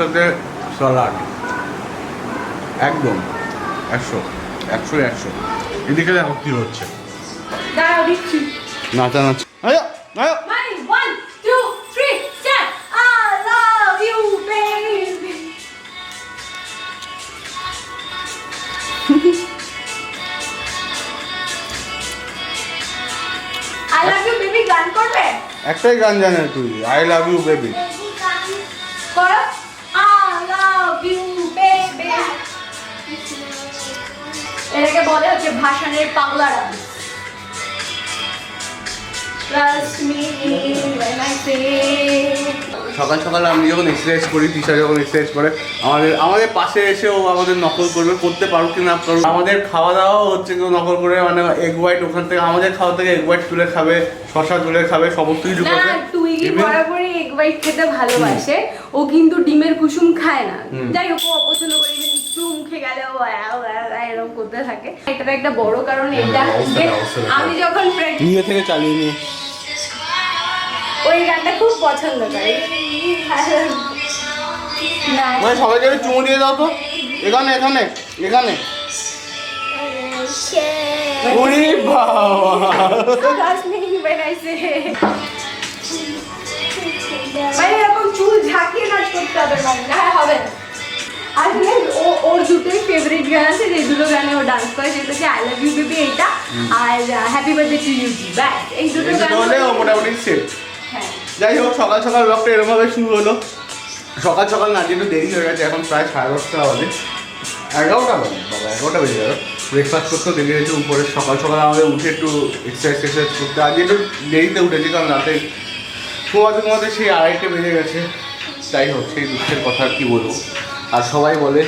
সাথে স্যালাড একদম 100 এদিকে দেখো কি হচ্ছে দাঁড়াও দিচ্ছি নাচানাচি আয় আয় মানে 1 2 3 start I love you baby I love you baby গান করবে একটাই গান জানে তুই আই লাভ ইউ বেবি করো I love you baby এটাকে বলে হচ্ছে ভাষণের পাগলারা Trust me when I say সকাল সকাল আমি যখন এক্সারসাইজ করি টিচার যখন এক্সারসাইজ করে আমাদের পাশে এসে ও আমাদের নকল করতে পারুক কি না পারুক আমাদের খাওয়া দাওয়া হচ্ছে কেউ নকল করে মানে এগ হোয়াইট ওখান থেকে আমাদের খাওয়া থেকে এগ হোয়াইট তুলে খাবে শসা তুলে খাবে সমস্ত কিছু করবে না তুই কি বরাবরই এগ হোয়াইট খেতে ভালোবাসে ও কিন্তু ডিমের কুসুম খায় না যাই হোক ও অপছন্দ করে একটু মুখে গেলে ও এরকম করতে থাকে এটার একটা বড় কারণ এটা আমি যখন নিজে থেকে চালিয়ে নিয়ে ওই গানটা খুব পছন্দ করে না মানে সবাইকে একটু চুমু দিয়ে দাও তো এখানে এখানে এখানে ওরে বাবা Trust me when I say মানে এরকম চুল ঝাঁকিয়ে নাচ করতে হবে মানে না হবে না আসলে ওর দুটোই ফেভারিট গান আছে যে দুটো গানে ও ডান্স করে সেটা হচ্ছে আই লাভ ইউ বেবি এইটা আর হ্যাপি বার্থডে টু ইউ ব্যাস এই দুটো গান হলে ও মোটামুটি সেট হ্যাঁ যাই হোক সকাল সকাল ব্লগটা এরকমভাবে শুরু হলো সকাল সকাল না একটু দেরি হয়ে গেছে এখন প্রায় 10:30 বাজে 11টা বাজে বাবা 11টা বেজে গেল ব্রেকফাস্ট করতেও দেরি হয়েছে উপরে সকাল সকাল আমাদের উঠে একটু এক্সারসাইজ করতে আজকে একটু দেরিতে উঠেছি কারণ রাতে ঘুমাতে সেই 2:30 বেজে গেছে যাই হোক সেই দুঃখের কথা আর কি বলবো আর সবাই বলে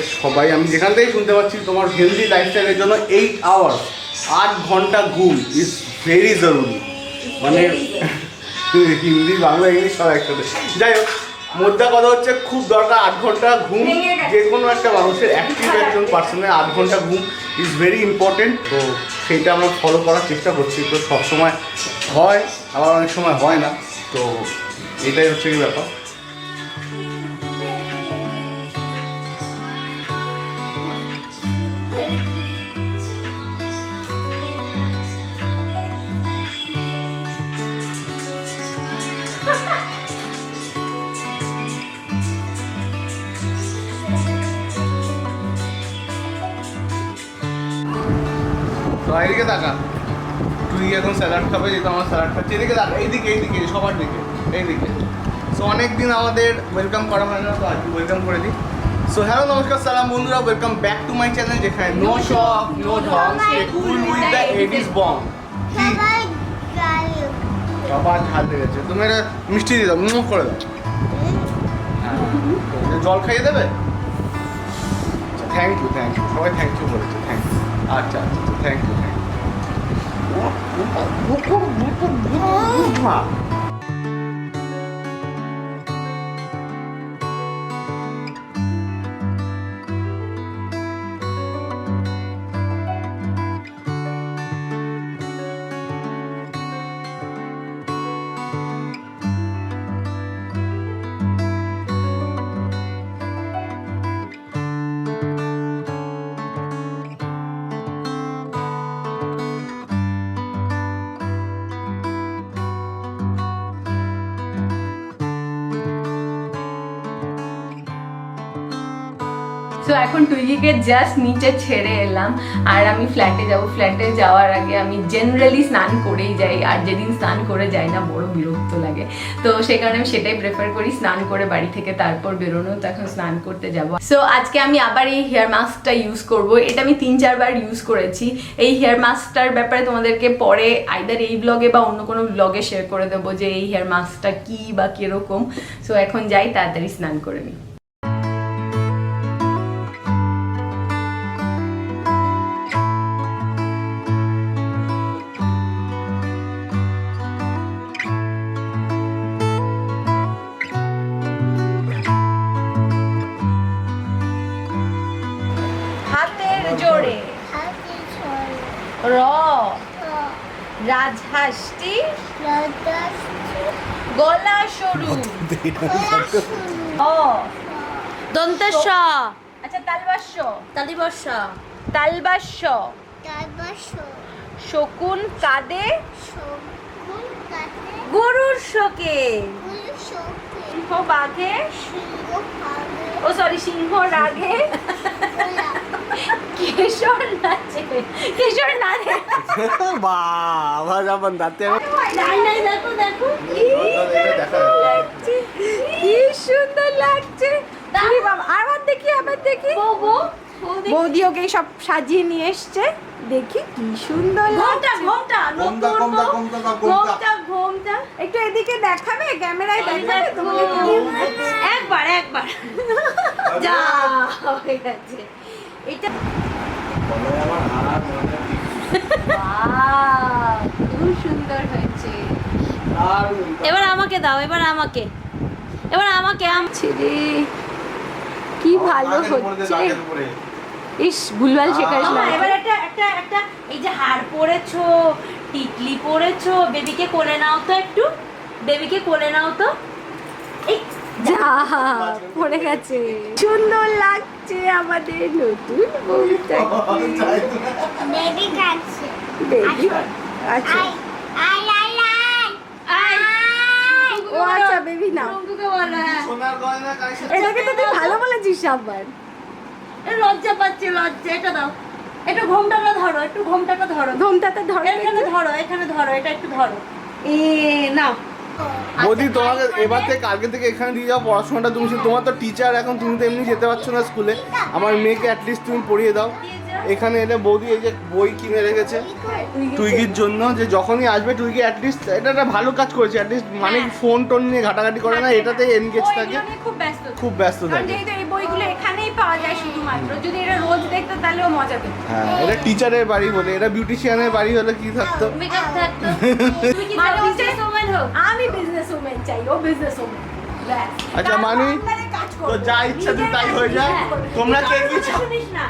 আমি যেখান থেকেই শুনতে পাচ্ছি তোমার হেলদি লাইফস্টাইলের জন্য 8 আওয়ার্স 8 ঘন্টা ঘুম ইজ ভেরি জরুরি মানে হিন্দি বাংলা ইংলিশ সব একসাথে যাই হোক মোদ্দা কথা হচ্ছে খুব দরকার 8 ঘন্টা ঘুম যে কোনো একটা মানুষের অ্যাক্টিভ একজন পার্সনের 8 ঘন্টা ঘুম ইজ ভেরি ইম্পর্টেন্ট তো সেইটা আমরা ফলো করার চেষ্টা করছি তো সবসময় হয় আবার অনেক সময় হয় না তো এটাই হচ্ছে কি ব্যাপার তো এদিকে দেখা তুই এখন স্যালাড খাবে যেহেতু আমার স্যালাড খাচ্ছে এদিকে দেখা এইদিকে সবার দিকে এইদিকে সো অনেকদিন আমাদের ওয়েলকাম করা হয় না তো আজকে ওয়েলকাম করে দিই সো হ্যালো নমস্কার সালাম বন্ধুরা welcome back to my channel যেখানে নো শপ নো ঢং কুল উইথ দ্য এডিস বং কি বাবা ঝাল লেগেছে তুমি এটা মিষ্টি দিয়ে দাও মুখ করে দাও জল খাইয়ে দেবে থ্যাংক ইউ সবাই থ্যাংক ইউ বলেছে থ্যাংক ইউ আচ্ছা থ্যাংক ইউ সো এখন টুইকে জাস্ট নিচে ছেড়ে এলাম আর আমি ফ্ল্যাটে যাব ফ্ল্যাটে যাওয়ার আগে আমি জেনারেলি স্নান করেই যাই আর যেদিন স্নান করে যাই না বড় বিরক্ত লাগে তো সেই কারণে আমি সেটাই প্রেফার করি স্নান করে বাড়ি থেকে তারপর বেরোনো তো এখন স্নান করতে যাব সো আজকে আমি আবার এই হেয়ার মাস্কটা ইউজ করব এটা আমি 3-4 বার ইউজ করেছি এই হেয়ার মাস্কটার ব্যাপারে তোমাদেরকে পরে আইদার এই ব্লগে বা অন্য কোনো ব্লগে শেয়ার করে দেবো যে এই হেয়ার মাস্কটা কি বা কিরকম সো এখন যাই তাড়াতাড়ি স্নান করে নিই জোরে র রাজহাঁসটি গলা সরু দন্তেশ আচ্ছা তালবাস্য, তালিবর্ষ তালবাস্য, শকুন কাঁদে গরুর শোকে সিংহ বাঘে, ও সরি সিংহ রাগে, কেশর নাচে, কেশর নাচে। বাবা যখন দাঁতে নাই নাই দেখো দেখো কি সুন্দর লাগছে। আরে বাবা, আবার দেখি আবার দেখি। বৌদি ওকে সব সাজিয়ে নিয়ে এসছে, দেখি কি সুন্দর ঘোমটা লাগছে। ঘোমটা ঘোমটা ঘোমটা একটু এদিকে দেখাবে, ক্যামেরায় দেখাবে তোমাকে? একবার একবার যা হয়ে গেছে এটা। Wow, খুব সুন্দর হয়েছে। এবার আমাকে দাও, এবার আমাকে ছেড়ে কি ভালো হচ্ছে। ইস ভুলভাল শেখাস না। এবার একটা একটা একটা এই যে হার পরেছো, টিকলি পরেছো, বেবিকে কোলে নাও তো, একটু বেবিকে কোলে নাও তো। এই যা পড়ে গেছে। সুন্দর লাগছে আমাদের নতুন বউটা। বেবি কাছে বেবি আচ্ছা, ও আচ্ছা বেবি না, রঙ্গুকে বলো। হ্যাঁ এটাকে তো তুই ভালো বলেছিস আবার। এ লজ্জা পাচ্ছে, লজ্জা। এটা দাও, একটু ঘোমটাটা ধরো, একটু ঘোমটাটা ধরো, ঘোমটাতে ধরে এখানে ধরো, এখানে ধরো, এটা একটু ধরো। নাও বৌদি তোমাকে এবার থেকে কালকে থেকে এখানে দিয়ে যাও পড়াশোনাটা। তুমি তোমার তো টিচার এখন, তুমি তো এমনি যেতে পারছো না স্কুলে। আমার মেয়েকে অ্যাটলিস্ট তুমি পড়িয়ে দাও। এখানে এলে বৌদি এই যে বই কিনে রেখেছে টুইগির জন্য, যে যখনই আসবে টুইগি অ্যাটলিস্ট এটা একটা ভালো কাজ করেছে। অ্যাটলিস্ট মানে ফোন টোন নিয়ে ঘাটাঘাটি করে না, এটাতেই এনগেজ থাকে, খুব ব্যস্ত, খুব ব্যস্ত কারণ থাকে। যেহেতু এই বইগুলো এখানেই পাওয়া যায় শুধুমাত্র, যদি এটা রোজ দেখতো তাহলে ও মজা পেত। হ্যাঁ, এটা টিচারের বাড়ি বলে, এটা বিউটিশিয়ানের বাড়ি হলে কি থাকতো? মেকআপ থাকতো। তুমি কি মানে হচ্ছে- বিজনেস ওম্যান হোক? আমি বিজনেস ওম্যান চাই, ও বিজনেস ওম্যান। আচ্ছা মানি তো যা ইচ্ছা তুই তাই হয়ে যায়। তোমরা কে কি চাও? শুনিস না,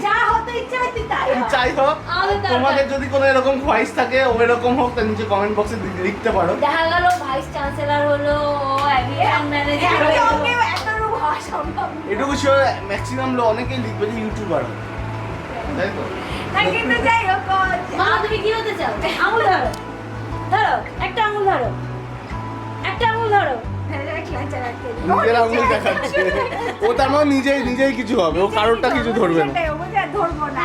যা হতে ইচ্ছা হয় তুই তাই হ। চাই হোক, আমাদের দরকার। তোমাদের যদি কোনো এরকম খোয়াইশ থাকে ও এরকম হোক, তা নিচে কমেন্ট বক্সে লিখতে পারো। দেখা গেল ভাইস চ্যান্সেলর হলো, অ্যাডমিন ম্যানেজার হলো। এতটুকু হওয়া সম্ভব না। এটুকু শিওর ম্যাক্সিমাম লোক অনেকেই লিখবে যে ইউটিউবার হবে, তাই তো? না, কিন্তু যাই হোক মামা তুমি কি হতে চাও? আঙুল ধরো, ধরো একটা আঙুল ধরো, একটা আঙুল ধরো। নিজের আঙুল দেখাচ্ছে ও, তার মানে নিজেই কিছু হবে, ও কারোরটা কিছু ধরবে না। ধরবো না।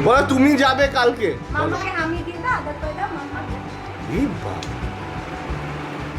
বলো তুমি যাবে কালকে। মামাকে আমি দিই না, আদর করে দাও মামাকে। এই বাবা।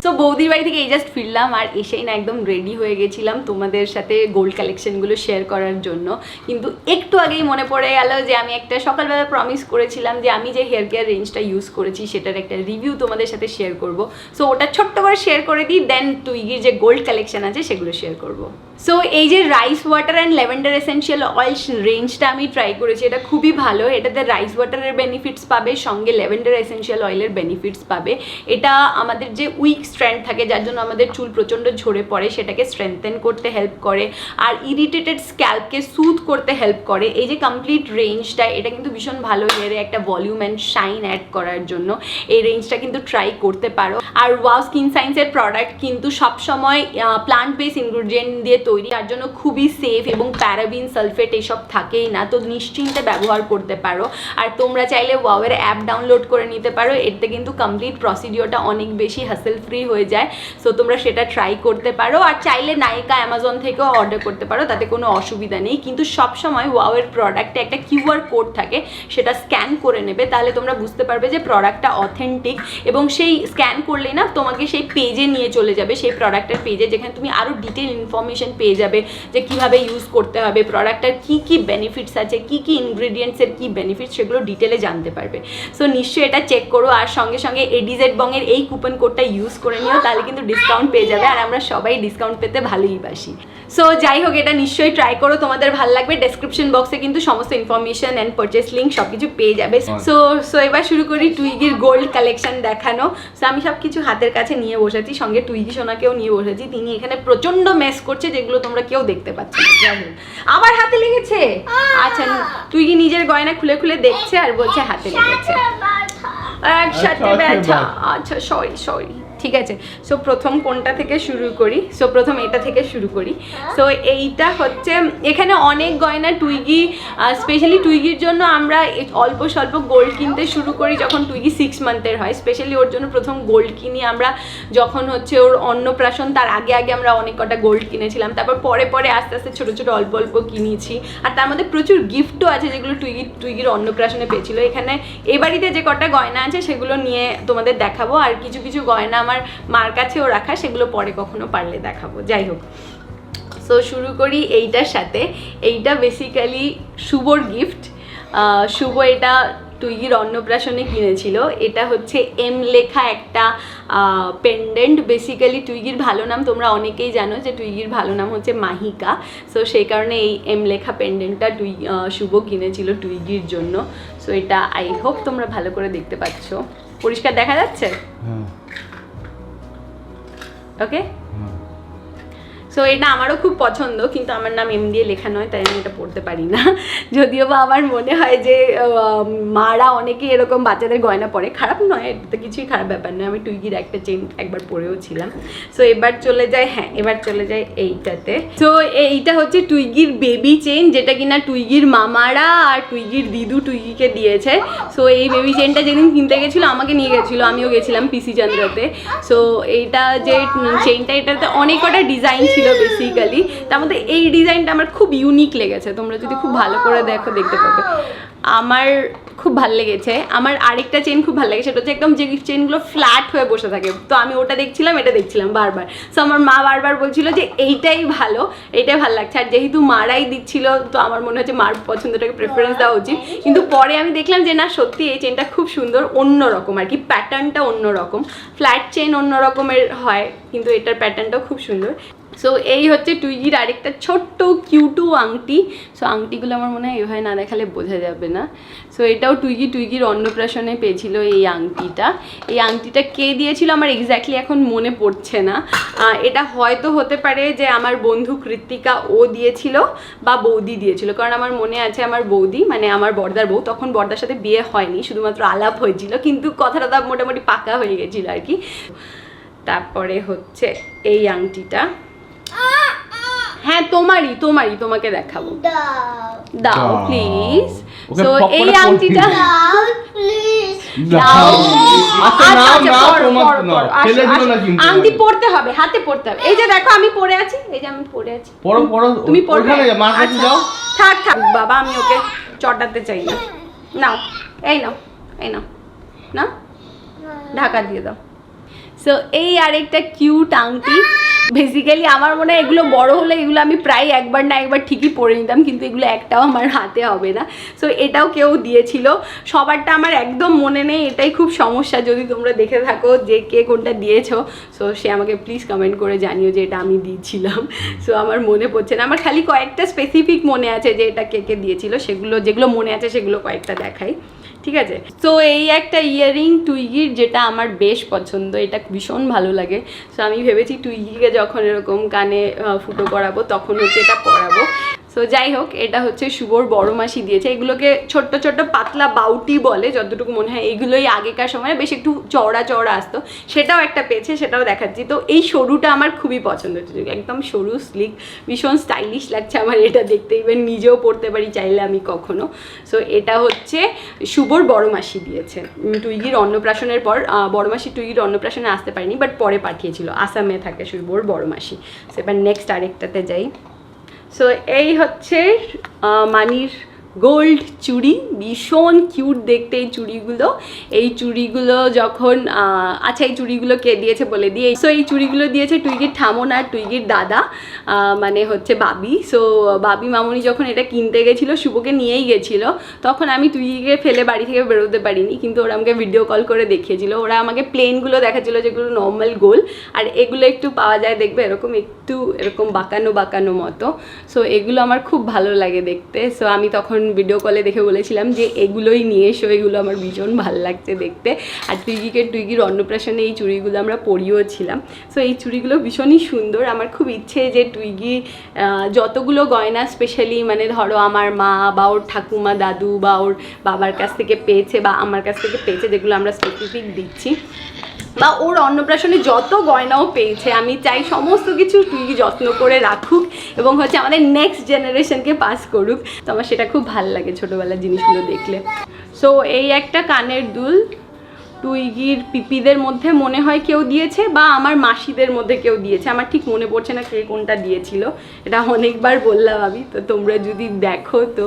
তো বৌদির বাড়ি থেকে এই জাস্ট ফিরলাম, আর এসেই না একদম রেডি হয়ে গেছিলাম তোমাদের সাথে গোল্ড কালেকশনগুলো শেয়ার করার জন্য। কিন্তু একটু আগেই মনে পড়ে গেল যে আমি একটা সকালবেলা প্রমিস করেছিলাম যে আমি যে হেয়ার কেয়ার রেঞ্জটা ইউজ করেছি সেটার একটা রিভিউ তোমাদের সাথে শেয়ার করব। সো ওটা ছোট্ট করে শেয়ার করে দিই, দেন টুইগির যে গোল্ড কালেকশন আছে সেগুলো শেয়ার করব। সো এই যে rice water and lavender essential oil রেঞ্জটা আমি ট্রাই করেছি, এটা খুবই ভালো। এটাতে রাইস ওয়াটারের বেনিফিটস পাবে, সঙ্গে ল্যাভেন্ডার এসেনশিয়াল অয়েলের বেনিফিটস পাবে। এটা আমাদের যে উইক স্ট্র্যান্ড থাকে, যার জন্য আমাদের চুল প্রচণ্ড ঝরে পড়ে, সেটাকে স্ট্রেংথেন করতে হেল্প করে, আর ইরিটেটেড স্ক্যাল্পকে সুথ করতে হেল্প করে। এই যে কমপ্লিট রেঞ্জটা, এটা কিন্তু ভীষণ ভালো হেয়ারে একটা ভলিউম অ্যান্ড শাইন অ্যাড করার জন্য। এই রেঞ্জটা কিন্তু ট্রাই করতে পারো। আর ওয়াও স্কিন সায়েন্সের প্রোডাক্ট কিন্তু সবসময় প্লান্ট বেস ইনগ্রিডিয়েন্ট দিয়ে তৈরি, তার জন্য খুবই সেফ, এবং প্যারাবিন সালফেট এসব থাকেই না, তো নিশ্চিন্তে ব্যবহার করতে পারো। আর তোমরা চাইলে ওয়াওয়ের অ্যাপ ডাউনলোড করে নিতে পারো, এতে কিন্তু কমপ্লিট প্রসিডিওরটা অনেক বেশি হ্যাসেল ফ্রি হয়ে যায়। সো তোমরা সেটা ট্রাই করতে পারো, আর চাইলে নাইকা অ্যামাজন থেকেও অর্ডার করতে পারো, তাতে কোনো অসুবিধা নেই। কিন্তু সবসময় ওয়াওয়ের প্রোডাক্টে একটা কিউআর কোড থাকে, সেটা স্ক্যান করে নেবে, তাহলে তোমরা বুঝতে পারবে যে প্রোডাক্টটা অথেন্টিক, এবং সেই স্ক্যান করলেই না তোমাকে সেই পেজে নিয়ে চলে যাবে, সেই প্রোডাক্টের পেজে, যেখানে তুমি আরও ডিটেল ইনফরমেশন পেয়ে যাবে যে কীভাবে ইউজ করতে হবে, প্রোডাক্টটার কী কী বেনিফিটস আছে, কী কী ইনগ্রিডিয়েন্টসের কী বেনিফিটস, সেগুলো ডিটেলে জানতে পারবে। সো নিশ্চয়ই এটা চেক করো, আর সঙ্গে সঙ্গে এডিজেড বংয়ের এই কুপন কোডটা ইউজ করে নিও, তাহলে কিন্তু ডিসকাউন্ট পেয়ে যাবে, আর আমরা সবাই ডিসকাউন্ট পেতে ভালোই বাসি। সো যাই হোক, এটা নিশ্চয়ই ট্রাই করো, তোমাদের ভালো লাগবে। ডেসক্রিপশন বক্সে কিন্তু সমস্ত ইনফরমেশন অ্যান্ড পারচেস লিঙ্ক সব কিছু পেয়ে যাবে। সো এবার শুরু করি টুইগির গোল্ড কালেকশন দেখানো। সো আমি সব কিছু হাতের কাছে নিয়ে বসেছি, সঙ্গে টুইগি সোনাকেও নিয়ে বসেছি। তিনি এখানে প্রচণ্ড মেস করছে, যেগুলো তোমরা কেউ দেখতে পাচ্ছ না। যাই হোক, আবার হাতে লেগেছে। আচ্ছা, টুইগি নিজের গয়না খুলে খুলে দেখছে আর বলছে হাতে লেগেছে। একসাথে ব্যথা। আচ্ছা সরি, ঠিক আছে। সো প্রথম কোনটা থেকে শুরু করি? সো প্রথম এটা থেকে শুরু করি। সো এইটা হচ্ছে, এখানে অনেক গয়না টুইগি, স্পেশালি টুইগির জন্য আমরা অল্প স্বল্প গোল্ড কিনতে শুরু করি যখন টুইগি 6 মান্থের হয়। স্পেশালি ওর জন্য প্রথম গোল্ড কিনি আমরা যখন হচ্ছে ওর অন্নপ্রাশন, তার আগে আগে আমরা অনেক কটা গোল্ড কিনেছিলাম, তারপর পরে পরে আস্তে আস্তে ছোটো ছোটো অল্প অল্প কিনেছি। আর তার মধ্যে প্রচুর গিফটও আছে যেগুলো টুইগির অন্নপ্রাশনে পেয়েছিল। এখানে এই বাড়িতে যে কটা গয়না আছে সেগুলো নিয়ে তোমাদের দেখাবো, আর কিছু কিছু গয়না আমার মার কাছেও রাখা, সেগুলো পরে কখনো পারলে দেখাবো। যাই হোক, সো শুরু করি এইটার সাথে। এইটা বেসিক্যালি শুভর গিফট। শুভ এটা টুইগির অন্নপ্রাশনে কিনেছিল। এটা হচ্ছে এম লেখা একটা পেন্ডেন্ট। বেসিক্যালি টুইগির ভালো নাম তোমরা অনেকেই জানো যে টুইগির ভালো নাম হচ্ছে মাহিকা। সো সেই কারণে এই এম লেখা পেন্ডেন্টটা শুভ কিনেছিল টুইগির জন্য। সো এটা আই হোপ তোমরা ভালো করে দেখতে পাচ্ছ। পরিষ্কার দেখা যাচ্ছে? ওকে। সো এটা আমারও খুব পছন্দ, কিন্তু আমার নাম এম দিয়ে লেখা নয়, তাই আমি এটা পড়তে পারি না। যদিও বা আমার মনে হয় যে মারা অনেকেই এরকম বাচ্চাদের গয়না পরে, খারাপ নয়, এটা কিছুই খারাপ ব্যাপার নয়। আমি টুইগির একটা চেন একবার পরেও ছিলাম। সো এবার চলে যায়, হ্যাঁ এবার চলে যায় এইটাতে। সো এইটা হচ্ছে টুইগির বেবি চেন, যেটা কিনা টুইগির মামারা আর টুইগির দিদু টুইগিকে দিয়েছে। সো এই বেবি চেনটা যেদিন কিনতে গেছিলো আমাকে নিয়ে গেছিলো, আমিও গেছিলাম পিসি চন্দ্রতে। সো এইটা যে চেনটা, এটাতে অনেক কটা ডিজাইন ছিল বেসিক্যালি, তার মধ্যে এই ডিজাইনটা আমার খুব ইউনিক লেগেছে। তোমরা যদি খুব ভালো করে দেখো দেখতে পাবে। আমার খুব ভালো লেগেছে। আমার আরেকটা চেন খুব ভালো লেগেছে, সেটা হচ্ছে একদম যে চেনগুলো ফ্ল্যাট হয়ে বসে থাকে। তো আমি ওটা দেখছিলাম, এটা দেখছিলাম বারবার। সো আমার মা বারবার বলছিল যে এইটাই ভালো, এইটাই ভালো লাগছে। আর যেহেতু মারাই দিচ্ছিল, তো আমার মনে হচ্ছে মার পছন্দটাকে প্রেফারেন্স দেওয়া উচিত। কিন্তু পরে আমি দেখলাম যে না, সত্যি এই চেনটা খুব সুন্দর, অন্যরকম আর কি, প্যাটার্নটা অন্যরকম। ফ্ল্যাট চেন অন্য রকমের হয়, কিন্তু এটার প্যাটার্নটাও খুব সুন্দর। সো এই হচ্ছে টুইগির আরেকটা ছোট্ট কিউটু আংটি। সো আংটিগুলো আমার মনে হয় এভাবে না দেখালে বোঝা যাবে না। সো এটাও টুইগির অন্নপ্রাশনে পেয়েছিল এই আংটিটা। এই আংটিটা কে দিয়েছিল আমার এক্স্যাক্টলি এখন মনে পড়ছে না। এটা হয়তো হতে পারে যে আমার বন্ধু কৃত্তিকা ও দিয়েছিল, বা বৌদি দিয়েছিল। কারণ আমার মনে আছে আমার বৌদি, মানে আমার বড়দার বউ, তখন বড়দার সাথে বিয়ে হয়নি, শুধুমাত্র আলাপ হয়েছিল, কিন্তু কথাটা মোটামুটি পাকা হয়ে গেছিলো আর কি। তারপরে হচ্ছে এই আংটিটা, হ্যাঁ তোমারই, তোমাকে দেখাবো। দাও প্লিজ। সো এই আংটিটা আংটি পড়তে হবে, হাতে পড়তে হবে। এই যে দেখো আমি পরে আছি, এই যে আমি পরে আছি, তুমি পড়বে। থাক থাক বাবা, আমি ওকে চটাতে চাই না। নাও, এই নাও, এই নাও, না ঢাকা দিয়ে দাও। সো এই আরেকটা কিউট আংটি। বেসিক্যালি আমার মনে হয় এগুলো বড় হলে এগুলো আমি প্রায় একবার না একবার ঠিকই পরে নিতাম, কিন্তু এগুলো একটাও আমার হাতে হবে না। সো এটাও কেউ দিয়েছিল, সবারটা আমার একদম মনে নেই, এটাই খুব সমস্যা। যদি তোমরা দেখে থাকো যে কে কোনটা দিয়েছো, সো সে আমাকে প্লিজ কমেন্ট করে জানিও যে এটা আমি দিয়েছিলাম। সো আমার মনে পড়ছে না, আমার খালি কয়েকটা স্পেসিফিক মনে আছে যে এটা কে কে দিয়েছিল, সেগুলো যেগুলো মনে আছে সেগুলো কয়েকটা দেখাই, ঠিক আছে। তো এই একটা ইয়াররিং টুইগির, যেটা আমার বেশ পছন্দ, এটা ভীষণ ভালো লাগে। সো আমি ভেবেছি টুইগিকে যখন এরকম কানে ফুটো করাবো তখন হচ্ছে এটা পরাবো। সো যাই হোক, এটা হচ্ছে শুভর বড় মাসি দিয়েছে। এগুলোকে ছোট্ট ছোট্ট পাতলা বাউটি বলে যতটুকু মনে হয়। এগুলোই আগেকার সময় বেশ একটু চওড়া চওড়া আসতো, সেটাও একটা পেয়েছে, সেটাও দেখাচ্ছি। তো এই সরুটা আমার খুবই পছন্দ, একদম সরু স্লিক, ভীষণ স্টাইলিশ লাগছে আমার এটা দেখতে। ইভেন নিজেও পরতে পারি চাইলে আমি কখনো। সো এটা হচ্ছে শুভর বড় মাসি দিয়েছে টুইগির অন্নপ্রাশনের পর। বড় মাসি টুইগির অন্নপ্রাশনে আসতে পারিনি, বাট পরে পাঠিয়েছিল, আসামে থাকে শুভর বড় মাসি। সো এবার নেক্সট আরেকটাতে যাই। সো এই হচ্ছে মানির গোল্ড চুড়ি, ভীষণ কিউট দেখতে এই চুড়িগুলো। এই চুড়িগুলো যখন আচ্ছা, এই চুড়িগুলো কে দিয়েছে বলে দিয়ে। সো এই চুড়িগুলো দিয়েছে টুইগির ঠামন আর টুইগির দাদা, মানে হচ্ছে বাবি। সো বাবি মামনি যখন এটা কিনতে গেছিলো, শুভকে নিয়েই গেছিলো, তখন আমি টুইগিকে ফেলে বাড়ি থেকে বেরোতে পারিনি, কিন্তু ওরা আমাকে ভিডিও কল করে দেখিয়েছিল। ওরা আমাকে প্লেনগুলো দেখাচ্ছিলো যেগুলো নর্মাল গোল, আর এগুলো একটু পাওয়া যায় দেখবে এরকম একটু এরকম বাঁকানো বাঁকানো মতো। সো এগুলো আমার খুব ভালো লাগে দেখতে। সো আমি তখন ভিডিও কলে দেখে বলেছিলাম যে এগুলোই নিয়ে এসো, এগুলো আমার ভীষণ ভালো লাগছে দেখতে। আর টুইগির অন্নপ্রাশনে এই চুড়িগুলো আমরা পরিয়েও ছিলাম। সো এই চুড়িগুলো ভীষণই সুন্দর। আমার খুব ইচ্ছে যে টুইগি যতগুলো গয়না স্পেশালি মানে ধরো আমার মা বা ওর ঠাকুমা দাদু বা ওর বাবার কাছ থেকে পেয়েছে বা আমার কাছ থেকে পেয়েছে, যেগুলো আমরা স্পেসিফিক দিচ্ছি, বা ওর অন্নপ্রাশনে যত গয়নাও পেয়েছে আমি চাই সমস্ত কিছু টুইগি যত্ন করে রাখুক এবং হচ্ছে আমাদের নেক্সট জেনারেশনকে পাস করুক। তো আমার সেটা খুব ভালো লাগে ছোটোবেলার জিনিসগুলো দেখলে। সো এই একটা কানের দুল টুইগির পিপিদের মধ্যে মনে হয় কেউ দিয়েছে বা আমার মাসিদের মধ্যে কেউ দিয়েছে, আমার ঠিক মনে পড়ছে না কে কোনটা দিয়েছিল। এটা অনেকবার বললাম আমি, তো তোমরা যদি দেখো তো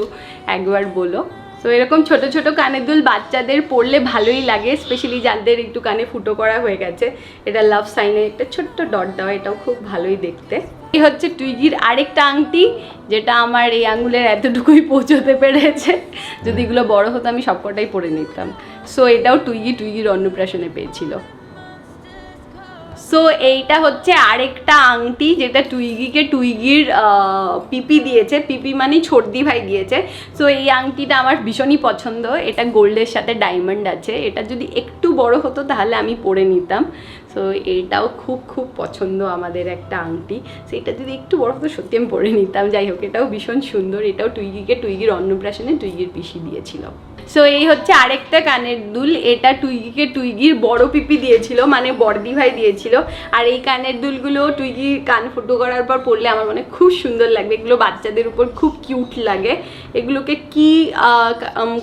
একবার বলো। তো এরকম ছোট ছোট কানের দুল বাচ্চাদের পরলে ভালোই লাগে, স্পেশালি যাদের একটু কানে ফুটো করা হয়ে গেছে। এটা লাভ সাইনের একটা ছোট্ট ডট দেওয়া, এটাও খুব ভালোই দেখতে। এই হচ্ছে টুইগির আরেকটা আংটি, যেটা আমার এই আঙুলের এতটুকুই পৌঁছতে পেরেছে, যদি এগুলো বড় হতো আমি সবকটাই পরে নিতাম। সো এটাও টুইগির অন্নপ্রাশনে পেয়েছিল। সো এইটা হচ্ছে আরেকটা আংটি যেটা টুইগির পিপি দিয়েছে, পিপি মানে ছোটদি ভাই দিয়েছে। সো এই আংটিটা আমার ভীষণই পছন্দ, এটা গোল্ডের সাথে ডায়মন্ড আছে। এটা যদি একটু বড় হতো তাহলে আমি পরে নিতাম। সো এইটাও খুব খুব পছন্দ আমাদের একটা আংটি, সেটা যদি একটু বড় হতো সত্যি আমি পরে নিতাম। যাই হোক, এটাও ভীষণ সুন্দর। এটাও টুইগির অন্নপ্রাশনে টুইগির পিসি দিয়েছিল। সো এই হচ্ছে আরেকটা কানের দুল, এটা টুইগির বড় পিপি দিয়েছিল, মানে বড়দি ভাই দিয়েছিল। আর এই কানের দুলগুলো টুইগি কান ফুটো করার পর পরলে আমার মনে খুব সুন্দর লাগবে। এগুলো বাচ্চাদের উপর খুব কিউট লাগে। এগুলোকে কি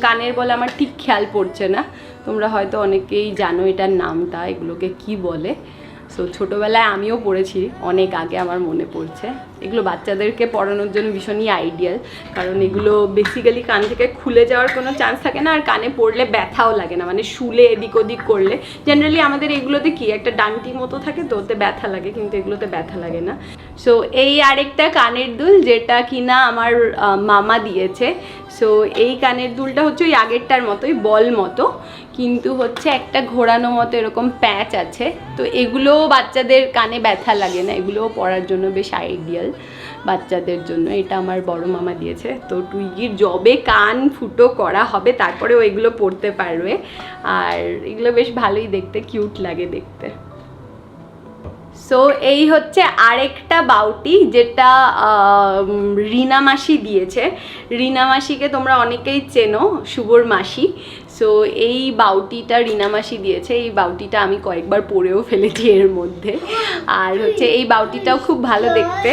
কানের বলে আমার ঠিক খেয়াল পড়ছে না, তোমরা হয়তো অনেকেই জানো এটার নামটা, এগুলোকে কি বলে। সো ছোটোবেলায় আমিও পড়েছি, অনেক আগে আমার মনে পড়ছে। এগুলো বাচ্চাদেরকে পড়ানোর জন্য ভীষণই আইডিয়াল, কারণ এগুলো বেসিক্যালি কান থেকে খুলে যাওয়ার কোনো চান্স থাকে না, আর কানে পড়লে ব্যথাও লাগে না, মানে শুলে এদিক ওদিক করলে। জেনারেলি আমাদের এগুলোতে কি একটা ডান্টি মতো থাকে তো, ওতে ব্যথা লাগে, কিন্তু এগুলোতে ব্যথা লাগে না। সো এই আরেকটা কানের দুল যেটা কিনা আমার মামা দিয়েছে। সো এই কানের দুলটা হচ্ছে ওই আগেরটার মতোই বল মতো, কিন্তু হচ্ছে একটা ঘোরানো মতো এরকম প্যাচ আছে। তো এগুলোও বাচ্চাদের কানে ব্যথা লাগে না, এগুলোও পরার জন্য বেশ আইডিয়াল বাচ্চাদের জন্য। এটা আমার বড় মামা দিয়েছে। তো টুইগির যবে কান ফুটো করা হবে তারপরেও এগুলো পরতে পারবে, আর এগুলো বেশ ভালোই দেখতে, কিউট লাগে দেখতে। সো এই হচ্ছে আরেকটা বাউটি যেটা রিনা মাসি দিয়েছে। রিনা মাসিকে তোমরা অনেকেই চেনো, শুভর মাসি। সো এই বাউটিটা রিনা মাসি দিয়েছে। এই বাউটিটা আমি কয়েকবার পরেও ফেলেছি এর মধ্যে। আর হচ্ছে এই বাউটিটাও খুব ভালো দেখতে,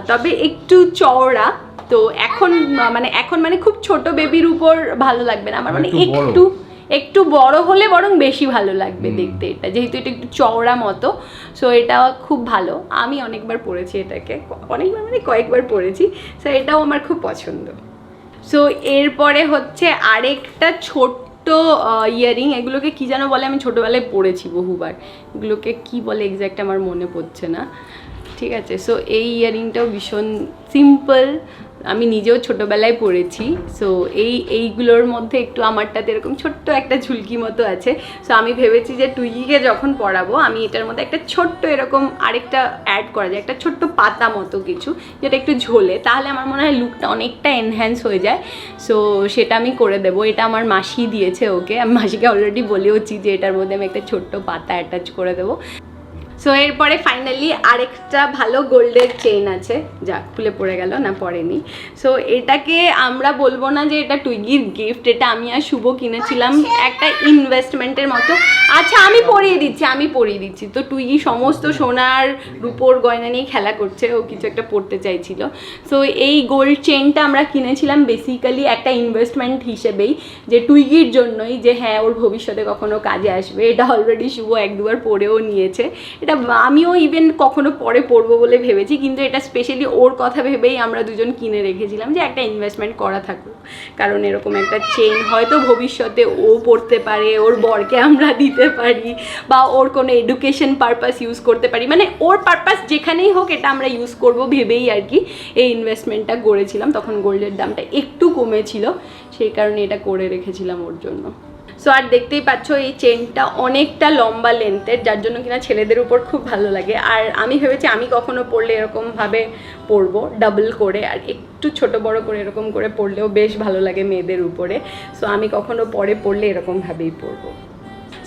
তবে একটু চওড়া। তো এখন মানে খুব ছোট বেবির উপর ভালো লাগবে না আমার, মানে একটু বড় হলে বরং বেশি ভালো লাগবে দেখতে এটা, যেহেতু এটা একটু চওড়া মতো। সো এটা খুব ভালো, আমি অনেকবার পরেছি এটাকে, অনেকবার মানে কয়েকবার পরেছি। সো এটাও আমার খুব পছন্দ। সো এরপরে হচ্ছে আরেকটা ছোট্ট ইয়ারিং, এগুলোকে কি যেন বলে, আমি ছোটোবেলায় পরেছি বহুবার, এগুলোকে কি বলে এক্স্যাক্ট আমার মনে পড়ছে না। ঠিক আছে, সো এই ইয়ারিংটাও ভীষণ সিম্পল, আমি নিজেও ছোটোবেলায় পরেছি। সো এইগুলোর মধ্যে একটু আমারটাতে এরকম ছোট্ট একটা ঝুলকি মতো আছে। সো আমি ভেবেছি যে টুইগিকে যখন পরাবো আমি এটার মধ্যে একটা ছোট্ট এরকম আরেকটা অ্যাড করা যায়, একটা ছোট্ট পাতা মতো কিছু, যেটা একটু ঝোলে, তাহলে আমার মনে হয় লুকটা অনেকটা এনহ্যান্স হয়ে যায়। সো সেটা আমি করে দেবো। এটা আমার মাসি দিয়েছে ওকে, আমি মাসিকে অলরেডি বলেওছি যে এটার মধ্যে আমি একটা ছোট্ট পাতা অ্যাটাচ করে দেবো। সো এরপরে ফাইনালি আরেকটা ভালো গোল্ডের চেইন আছে, যা খুলে পড়ে গেল, না পড়েনি। সো এটাকে আমরা বলবো না যে এটা টুইগির গিফট, এটা আমি আর শুভ কিনেছিলাম একটা ইনভেস্টমেন্টের মতো। আচ্ছা আমি পরিয়ে দিচ্ছি। তো টুইগি সমস্ত সোনার রূপোর গয়না নিয়ে খেলা করছে, ও কিছু একটা পড়তে চাইছিল। সো এই গোল্ড চেইনটা আমরা কিনেছিলাম বেসিক্যালি একটা ইনভেস্টমেন্ট হিসেবেই, যে টুইগির জন্যই, যে হ্যাঁ ওর ভবিষ্যতে কখনো কাজে আসবে। এটা অলরেডি শুভ এক দুবার পরেও নিয়েছে, এটা আমিও ইভেন কখনো পরে পরবো বলে ভেবেছি, কিন্তু এটা স্পেশালি ওর কথা ভেবেই আমরা দুজন কিনে রেখেছিলাম যে একটা ইনভেস্টমেন্ট করা থাকুক, কারণ এরকম একটা চেইন হয়তো ভবিষ্যতে ও পড়তে পারে, ওর বরকে আমরা দিতে পারি, বা ওর কোনো এডুকেশন পারপাস ইউজ করতে পারি, মানে ওর পারপাস যেখানেই হোক এটা আমরা ইউজ করবো ভেবেই আর কি এই ইনভেস্টমেন্টটা করেছিলাম। তখন গোল্ডের দামটা একটু কমেছিল, সেই কারণে এটা করে রেখেছিলাম ওর জন্য। সো আর দেখতেই পাচ্ছ এই চেনটা অনেকটা লম্বা লেন্থের, যার জন্য কিনা ছেলেদের উপর খুব ভালো লাগে। আর আমি ভেবেছি আমি কখনো পরলে এরকমভাবে পরবো, ডাবল করে, আর একটু ছোট বড় করে এরকম করে পরলেও বেশ ভালো লাগে মেয়েদের উপরে। সো আমি কখনো পরে পরলে এরকমভাবেই পরবো।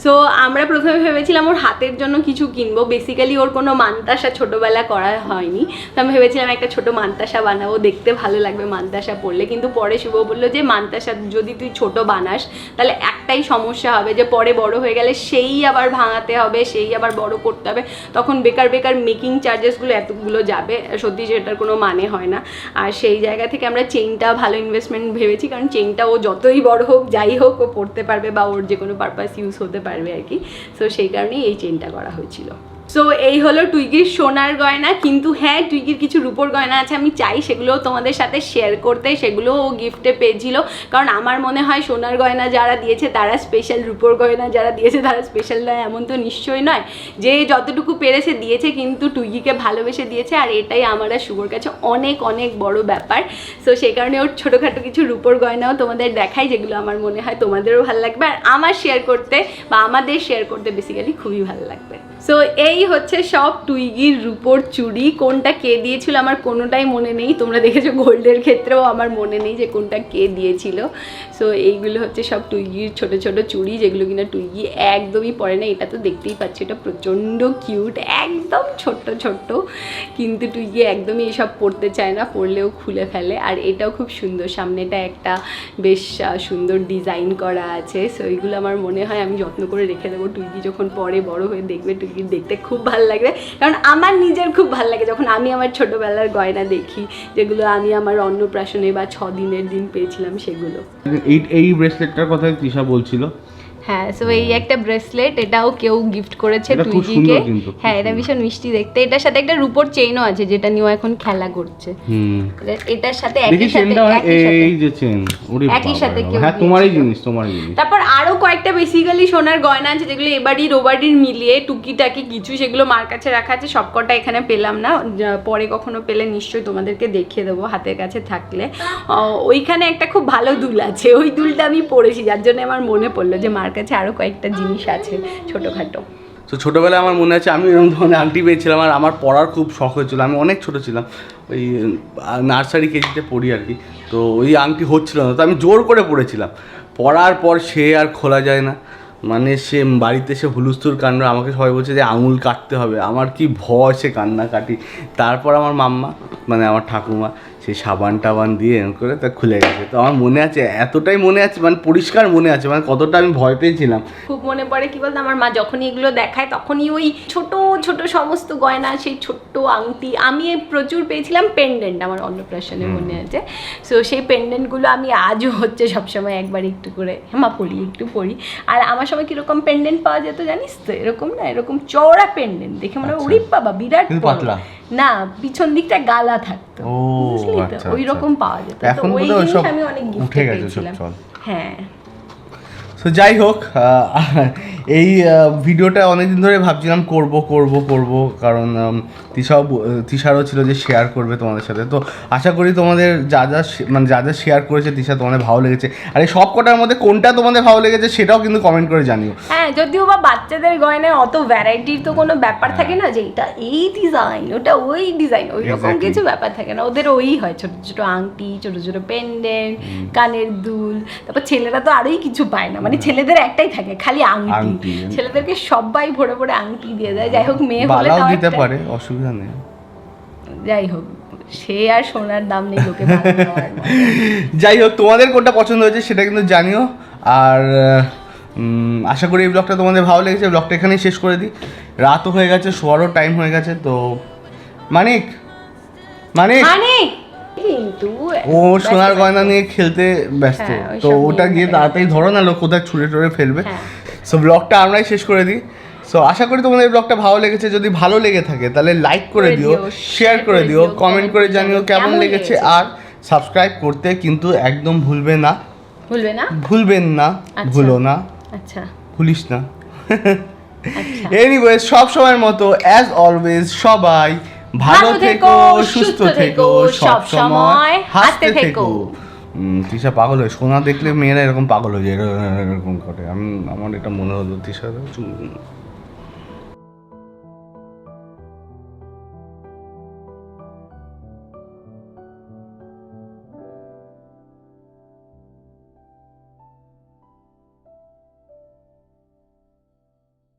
সো আমরা প্রথমে ভেবেছিলাম ওর হাতের জন্য কিছু কিনবো, বেসিক্যালি ওর কোনো মান্তাসা ছোটোবেলা করা হয়নি, তো আমি ভেবেছিলাম একটা ছোটো মান্তাসা বানাবো, দেখতে ভালো লাগবে মান্তাসা পরলে। কিন্তু পরে শুভ বললো যে মান্তাসা যদি তুই ছোট বানাস তাহলে একটাই সমস্যা হবে যে পরে বড় হয়ে গেলে সেই আবার ভাঙাতে হবে, সেই আবার বড় করতে হবে, তখন বেকার বেকার মেকিং চার্জেসগুলো এতগুলো যাবে, সত্যি সেটার কোনো মানে হয় না। আর সেই জায়গা থেকে আমরা চেইনটা ভালো ইনভেস্টমেন্ট ভেবেছি, কারণ চেইনটা ও যতই বড় হোক যাই হোক ও পড়তে পারবে বা ওর যে কোনো পারপাস ইউজ হতে পারবে আর কি। সো সেই কারণেই এই চেইনটা করা হয়েছিল। সো এই হলো টুইগির সোনার গয়না। কিন্তু হ্যাঁ, টুইগির কিছু রূপোর গয়না আছে, আমি চাই সেগুলোও তোমাদের সাথে শেয়ার করতে, সেগুলোও ও গিফটে পেয়েছিল। কারণ আমার মনে হয় সোনার গয়না যারা দিয়েছে তারা স্পেশাল, রূপোর গয়না যারা দিয়েছে তারা স্পেশাল নয় এমন তো নিশ্চয়ই নয়। যে যতটুকু পেরেছে দিয়েছে, কিন্তু টুইগিকে ভালোবেসে দিয়েছে, আর এটাই আমার আর শুভর কাছে অনেক অনেক বড় ব্যাপার। সো সেই কারণে ওর ছোটোখাটো কিছু রূপোর গয়নাও তোমাদের দেখাই, যেগুলো আমার মনে হয় তোমাদেরও ভালো লাগবে, আর আমার শেয়ার করতে বা আমাদের শেয়ার করতে বেসিক্যালি খুবই ভালো লাগবে। সো এই হচ্ছে সব টুইগির রূপোর চুড়ি। কোনটা কে দিয়েছিল আমার কোনোটাই মনে নেই, তোমরা দেখেছো গোল্ডের ক্ষেত্রেও আমার মনে নেই যে কোনটা কে দিয়েছিল। সো এইগুলো হচ্ছে সব টুইগির ছোট ছোট চুড়ি, যেগুলো কিনা টুইগি একদমই পরে না। এটা তো দেখতেই পাচ্ছি, এটা প্রচণ্ড কিউট, একদম ছোট্ট ছোট্ট, কিন্তু টুইগি একদমই এসব পরতে চায় না, পরলেও খুলে ফেলে। আর এটাও খুব সুন্দর, সামনেটা একটা বেশ সুন্দর ডিজাইন করা আছে। সো এইগুলো আমার মনে হয় আমি যত্ন করে রেখে দেবো, টুইগি যখন পরে বড় হয়ে দেখবে টুইগি দেখতে খুব ভালো লাগবে। কারণ আমার নিজের খুব ভালো লাগে যখন আমি আমার ছোটোবেলার গয়না দেখি, যেগুলো আমি আমার অন্নপ্রাশনে বা 6 দিনের দিন পেয়েছিলাম সেগুলো। এই ব্রেসলেটটার কথা তৃষা বলছিল। হ্যাঁ, সো এই একটা ব্রেসলেট, এটাও কেউ গিফট করেছে এটা খুব টুইগিকে। সুন্দর কিন্তু, খুব হ্যাঁ, এটা ভীষণ মিষ্টি দেখতে। এটার সাথে একটা রূপোর চেইনও আছে, যেটা নিয়ে ও এখন খেলা করছে। এটার সাথে একই সাথে এই যে চেইন, ওরে বাবা, একই সাথে কেউ হ্যাঁ তোমারই জিনিস, তোমারই জিনিস। তারপর আরো কয়েকটা বেসিক্যালি সোনার গয়না আছে, যেগুলো এবাড়ির ওবাড়ির মিলিয়ে টুকিটাকি কিছু, সেগুলো মার কাছে রাখা আছে। সবকটা এখানে পেলাম না, পরে কখনো পেলে নিশ্চয়ই তোমাদেরকে দেখিয়ে দেবো হাতের কাছে থাকলে। ওইখানে একটা খুব ভালো দুল আছে, ওই দুলটা আমি পরেছি, যার জন্য আমার মনে পড়লো যে মার কাছে আরো কয়েকটা জিনিস আছে ছোটোখাটো। তো ছোটোবেলায় আমার মনে আছে আমি এরকম ধরনের আংটি পেয়েছিলাম, আর আমার পড়ার খুব শখ হয়েছিল। আমি অনেক ছোটো ছিলাম, ওই নার্সারি কেজিতে পড়ি আর কি। তো ওই আংটি হচ্ছিল না, তো আমি জোর করে পড়েছিলাম। পড়ার পর সে আর খোলা যায় না, মানে সে বাড়িতে এসে হুলুস্থুল কাণ্ড, আমাকে সবাই বলছে যে আঙুল কাটতে হবে। আমার কি ভয়, সে কান্না কাটি। তারপর আমার মাম্মা, মানে আমার ঠাকুমা, সেই সাবান টাবান দিয়ে এরকম করে তা খুলে গেছে। তো আমার মনে আছে, এতটাই মনে আছে, মানে পরিষ্কার মনে আছে, মানে কতটা আমি ভয় পেয়েছিলাম। খুব মনে পড়ে, কি বলতো, আমার মা যখনই এগুলো দেখায় তখনই ওই ছোট ছোট সমস্ত গয়না, সেই ছোট্ট আংটি। আমি প্রচুর পেয়েছিলাম পেন্ডেন্ট আমার অন্নপ্রাশনে, মনে আছে। সো সেই পেন্ডেন্টগুলো আমি আজও হচ্ছে সবসময় একবার একটু করে মা পড়ি, একটু পড়ি। আর আমার সময় কীরকম পেন্ডেন্ট পাওয়া যেত জানিস তো, এরকম না, এরকম চওড়া পেন্ডেন্ট দেখে মনে হয় উড়ি বাবা বিরাট পাতলা না, পিছন দিকটা গালা থাকতো, বুঝলি তো, ওই রকম পাওয়া যেত। তো ওই জিনিস আমি অনেক গিফট পেয়েছিলাম। হ্যাঁ, তো যাই হোক, এই ভিডিওটা অনেকদিন ধরে ভাবছিলাম করব, কারণ তৃষারও ছিল যে শেয়ার করবে তোমাদের সাথে। তো আশা করি তোমাদের যা যা শেয়ার করেছে তৃষা তোমাদের ভালো লেগেছে, আর এই সব কটার মধ্যে কোনটা তোমাদের ভালো লেগেছে সেটাও কিন্তু কমেন্ট করে জানিও। হ্যাঁ, যদিও বা বাচ্চাদের গয়নায় অত ভ্যারাইটির তো কোনো ব্যাপার থাকে না, যে এটা এই ডিজাইন, ওটা ওই ডিজাইন, ওই রকম কিছু ব্যাপার থাকে না। ওদের ওই হয় ছোট ছোট আংটি, ছোট ছোট পেন্ডেন্ট, কানের দুল। তারপর ছেলেরা তো আরোই কিছু পায় না, মানে ছেলেদের একটাই থাকে খালি আংটি। ছেলেদেরকে সবাই ভরে ভরে আংটি দিয়ে দেয়। যাই হোক, মেয়ে হলে তাও দিতে পারে, অসুবিধা নেই। যাই হোক, সে আর সোনার দাম নেই লোকে। যাই হোক, তোমাদের কোনটা পছন্দ হয়েছে সেটা কিন্তু জানিও। আর আশা করি এই ব্লগটা তোমাদের ভালো লেগেছে। ব্লগটা এখানেই শেষ করে দিই, রাতও হয়ে গেছে, শোয়ারও টাইম হয়ে গেছে। তো মানিক কিন্তু ও সোনার গয়না নিয়ে খেলতে ব্যস্ত, তো ওটা গিয়ে তাড়াতাড়ি ধরো না, লোক কোথায় ছুঁড়ে টুড়ে ফেলবে। সো ব্লগটা আমরাই শেষ করে দিই। সো আশা করি তোমাদের এই ব্লগটা ভালো লেগেছে। যদি ভালো লেগে থাকে তাহলে লাইক করে দিও, শেয়ার করে দিও, কমেন্ট করে জানিও কেমন লেগেছে। আর সাবস্ক্রাইব করতে কিন্তু একদম ভুলবেন না, ভুলো না, আচ্ছা ভুলিস না। এনিওয়েজ, সব সময়ের মতো অ্যাজ অলওয়েজ সবাই ভালো থেকো, সুস্থ থেকো, সব সময় হাসতে থেকো। তৃষা পাগল হয়, সোনা দেখলে মেয়েরা এরকম পাগল হয়ে যায়, এরকম করে। আমার এটা মনে হলো তৃষা